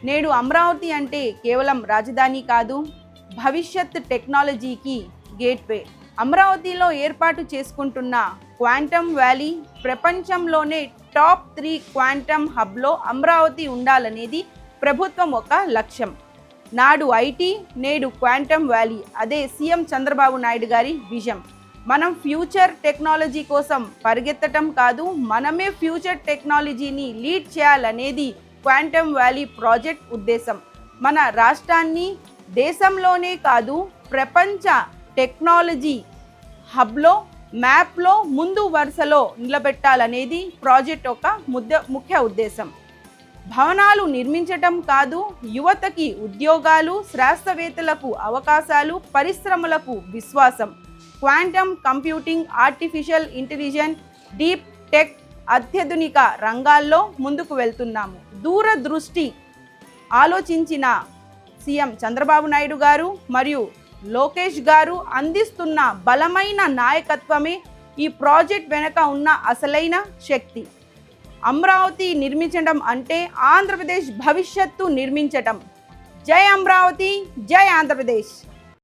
నేడు అమరావతి అంటే కేవలం రాజధాని కాదు, భవిష్యత్ టెక్నాలజీకి గేట్వే. అమరావతిలో ఏర్పాటు చేసుకుంటున్న క్వాంటమ్ వ్యాలీ ప్రపంచంలోనే టాప్ 3 క్వాంటమ్ హబ్లో అమరావతి ఉండాలనేది ప్రభుత్వం ఒక లక్ష్యం. నాడు ఐటీ, నేడు క్వాంటమ్ వ్యాలీ, అదే సీఎం చంద్రబాబు నాయుడు గారి విజన్. మనం ఫ్యూచర్ టెక్నాలజీ కోసం పరిగెత్తటం కాదు, మనమే ఫ్యూచర్ టెక్నాలజీని లీడ్ చేయాలనేది క్వాంటమ్ వ్యాలీ ప్రాజెక్ట్ ఉద్దేశం. మన రాష్ట్రాన్ని దేశంలోనే కాదు, ప్రపంచ టెక్నాలజీ హబ్లో, మ్యాప్లో ముందు వరుసలో నిలబెట్టాలనేది ప్రాజెక్ట్ ఒక ముఖ్య ఉద్దేశం. భవనాలు నిర్మించటం కాదు, యువతకి ఉద్యోగాలు, శాస్త్రవేత్తలకు అవకాశాలు, పరిశ్రమలకు విశ్వాసం. Quantum computing, artificial intelligence, deep tech అత్యాధునిక రంగాల్లో ముందుకు వెళ్తున్నాము. దూరదృష్టి ఆలోచించిన సీఎం చంద్రబాబు నాయుడు గారు మరియు లోకేష్ గారు అందిస్తున్న బలమైన నాయకత్వమే ఈ ప్రాజెక్ట్ వెనుక ఉన్న అసలైన శక్తి. అమరావతి నిర్మించడం అంటే ఆంధ్రప్రదేశ్ భవిష్యత్తు నిర్మించటం. జై అమరావతి, జై ఆంధ్రప్రదేశ్.